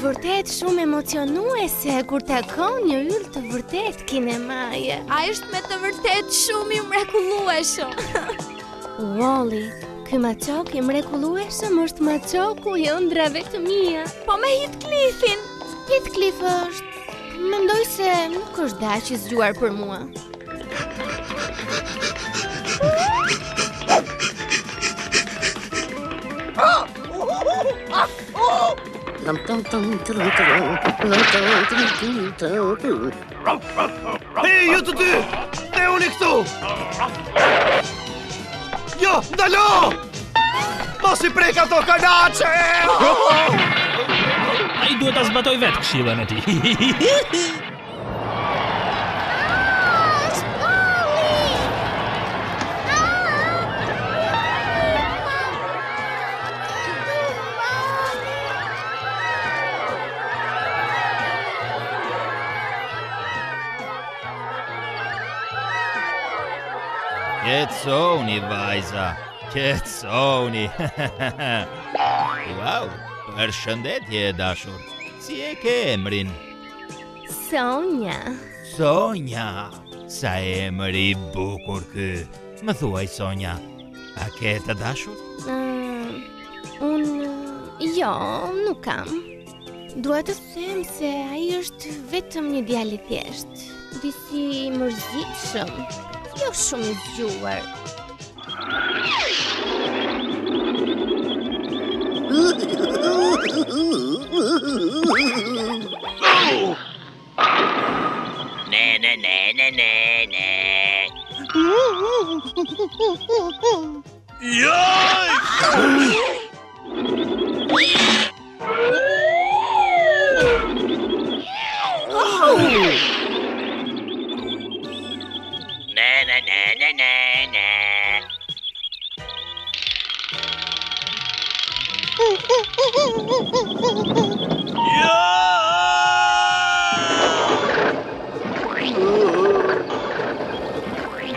vërtet shumë emocionuese kur takon një yll të vërtet kinemaje. A është me të vërtet shumë i mrekullueshëm. Wall-E, ky maçok i mrekullueshëm është maçoku i ëndrave të mia. Po me Heathcliffin. Heathcliff është, mendoj se nuk është daq i zgjuar për mua. Hej, ju të dy! E unë i këtu! Jo, ndalo! Mos i prek ato kanaçe! Ai duhet ta zbatoj vetë këshillën e tij. Qetësoni, vajza, qetësoni. Wow, përshëndetje, dashur. Si e ke emrin? Sonja. Sonja, sa emër i bukur ky. Më thuaj, Sonja, a ke të dashur? Jo, nuk kam. Dua të them se ai është vetëm një djalë i thjeshtë, disi i mërzitshëm, jo shumë i zgjuar. Ne.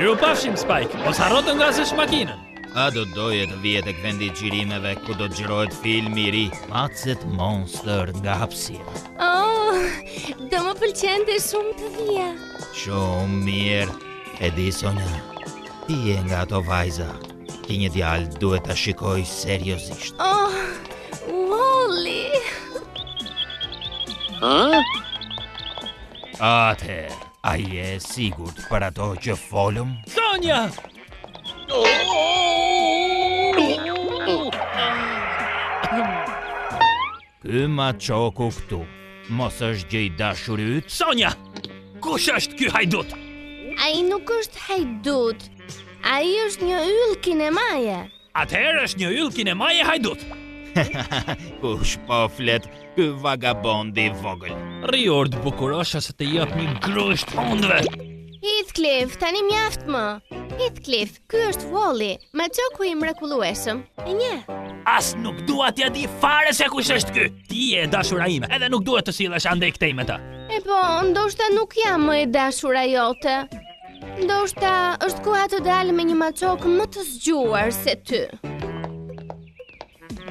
Miru pafshim, Spike, mos harro të ngasësh makinën. A do doje të vije tek vendi i xhirimeve ku do të xhirohet filmi i ri, Macet Monster nga hapësira. Oh, do më pëlqente shumë të vija. Shumë mirë. E di, Sonja, ti je nga ato vajza që një djalë duhet ta shikoj seriozisht. Oh, Wall-E. Atëherë, a je sigurt për ato që folëm? Sonja! Ky maçoku këtu, mos është gjë i dashur yt? Sonja! Kush është ky hajdut? Ai nuk është hajdut. Ai është një yll kinemaje. Atëherë është një yll kinemaje hajdut. Kush po flet, ky vagabondi i vogël. Riord bukurosha se të jap një grusht hundëve. Heathcliff, tani mjaft më. Heathcliff, ky është Wall-E, maçoku i mrekullueshëm. E njeh. As nuk dua t'ja di fare se kush është ky. Ti je e dashura ime, edhe nuk duhet të sillesh andej këtej me ta. E po, ndoshta nuk jam më e dashura jote. Ndoshta është koha të dalë me një maçok më të zgjuar se ty.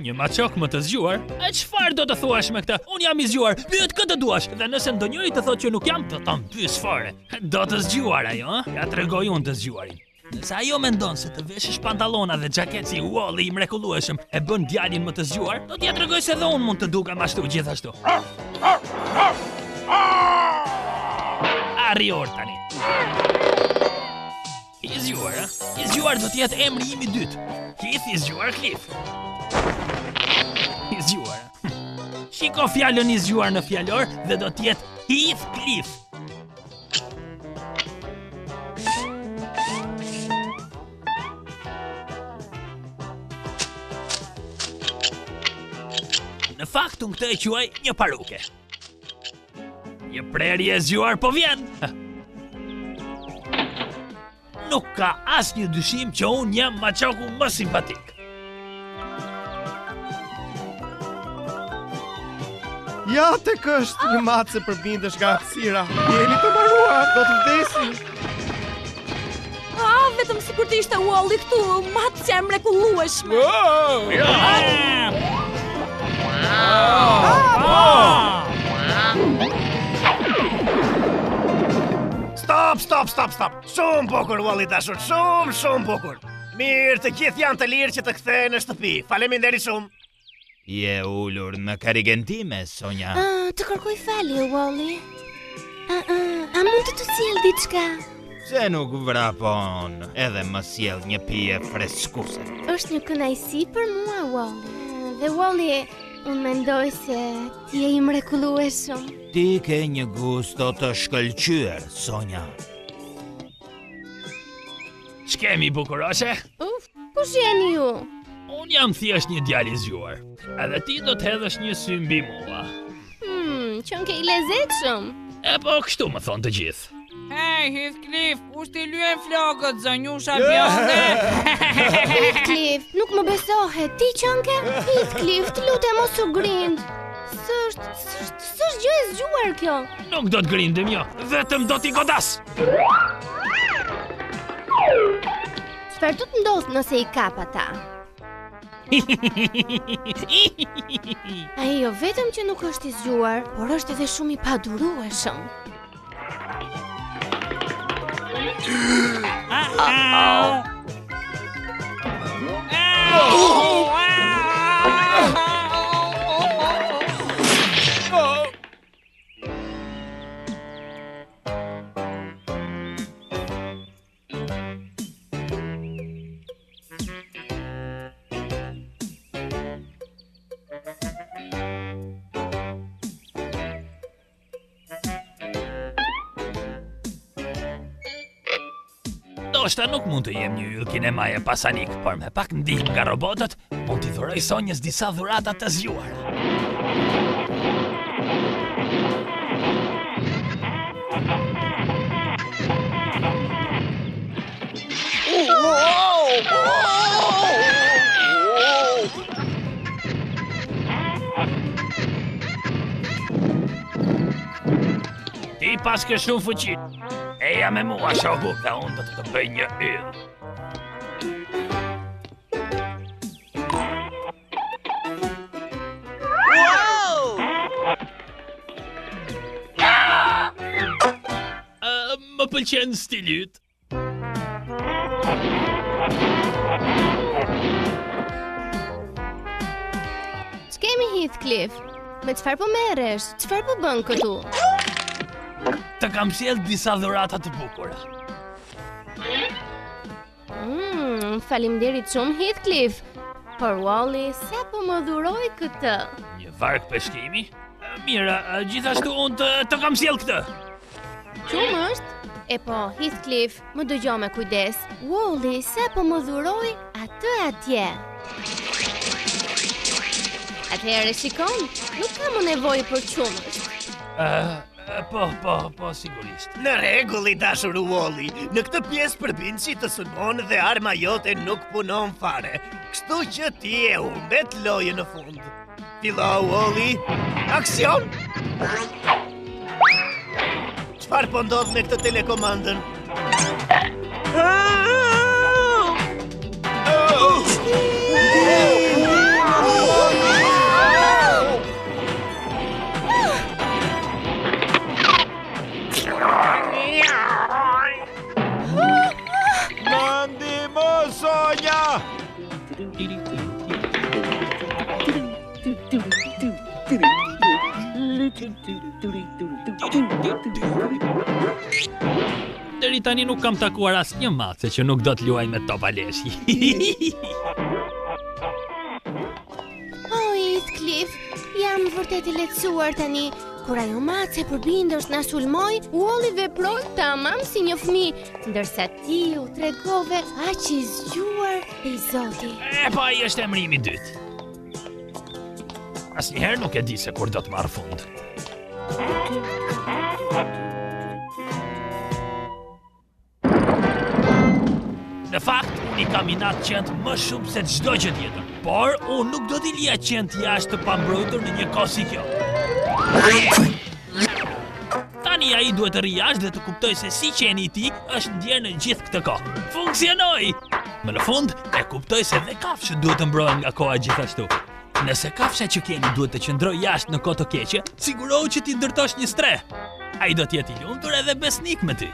Një maçok më të zgjuar? E çfarë do të thuash me këtë? Unë jam i zgjuar, pyet këtë duash, dhe nëse ndonjëri të thotë që nuk jam, të ta pyes fare. Do të zgjuar ajo, ëh? Ja tregoj unë të zgjuarin. Nëse ajo mendon se të veshësh pantallona dhe xhaketë si Wall-E i mrekullueshëm e bën djalin më të zgjuar, do t'ja tregoj se edhe unë mund të dukem ashtu gjithashtu. Arrior tani. I zgjuar, ëh? I zgjuar do t'jetë emri im i dytë. Heath i zgjuar Cliff. I zgjuar. Shiko fjalën i zgjuar në fjalor dhe do t'jetë Heath Cliff. Në fakt, unë këtë e quaj një paruke. Një prerje e zgjuar po vjen. Nuk ka asnjë dyshim që unë jam maçoku më simpatik. Ja tek është një matë se përbindesh nga hapësira. Jeni të mbaruar, do të vdesin. Vetëm sikur të ishte Wall-E këtu, matë që e mrekullueshme. Stop. Shumë bukur, Wally dashur, shumë bukur. Mirë, të gjithë janë të lirë që të kthehen në shtëpi. Faleminderit shumë. Je ullur në karrigen time, Sonja. Të kërkoj falje, Wally. A mund të sjell diçka? Se nuk vrapon, edhe më sjell një pije freskuse. Është një kënaqësi për mua, Wally. Dhe Wally, unë mendoj se ti je i mrekullueshëm. Ti ke një gusto të shkëlqyer, Sonja. Ç'kemi bukuroshe? Kush jeni ju? Unë jam thjesht një djalë i zgjuar. Edhe ti do të hedhësh një sy mbi mua. Qënë ke i lezetshëm. E po kështu më thonë të gjithë. Hey, Heathcliff, kush t'i lyen flokët, zënjusha bjonde? Heathcliff, nuk më besohet, ti qënke? Heathcliff, të lutem mos u grind. S'është gjë e zgjuar kjo. Nuk do të grindim jo, vetëm do t'i godas. Çfarë do të ndodh nëse i kap ata? Ai jo vetëm që nuk është i zgjuar, por është edhe shumë i padurueshëm. Ndoshta nuk mund të jem një yll kinemaje pasanik, por me pak ndihmë nga robotët, mund t'i dhuroj Sonjës disa dhurata të zgjuara. Ti pas ke shumë fuqi. Eja me mua, shoku, dhe unë do të bëj një yll. Më pëlqen stili yt. Ç'kemi Heathcliff? Me çfarë po merresh? Çfarë po bën këtu? Të kam sjell disa dhurata të bukura. Faleminderit shumë Heathcliff. Por Wally, sa po më dhuroi këtë? Një varg peshkimi? Mira, gjithashtu unë të kam sjell këtë. Qumë është? E po, Heathcliff, më dëgjoj me kujdes. Wally, sa po më dhuroi atë atje? Atëherë shikon, nuk kam nevojë për qumësht. Po, sigurisht. Në rregull i dashur Wally, në këtë pjesë përbindësi të sulmon dhe arma jote nuk punon fare. Kështu që ti e humbet lojën në fund. Fillo Wally, aksion! Çfarë po ndodh me këtë telekomandën? Sonja! Deri tani nuk kam takuar asnjë mace që nuk do të luaj me topa leshi. Heathcliff, jam vërtet i lehtësuar tani. Kur ajo mace përbindësh na sulmoi, Wally veproi tamam si një fëmijë, ndërsa ti u tregove aq i zgjuar i Zoti. Po ai është emrimi i dytë. Asnjëherë nuk e di se kur do të marr fund. Në fakt, unë i kam inat qenë më shumë se çdo gjë tjetër, por unë nuk do t'i lija qenë jashtë të pambrojtur në një kohë si kjo. Tani ai duhet të rri jashtë dhe të kuptoj se si qeni i tij është ndjerë në gjithë këtë kohë. Funksionoi! Më në fund, e kuptoj se dhe kafshët duhet të mbrohen nga koha gjithashtu. Nëse kafsha që keni duhet të qëndroj jashtë në kohë të keqe, sigurohu që ti ndërtosh një streh. Ai do të jetë i lumtur edhe besnik me ty.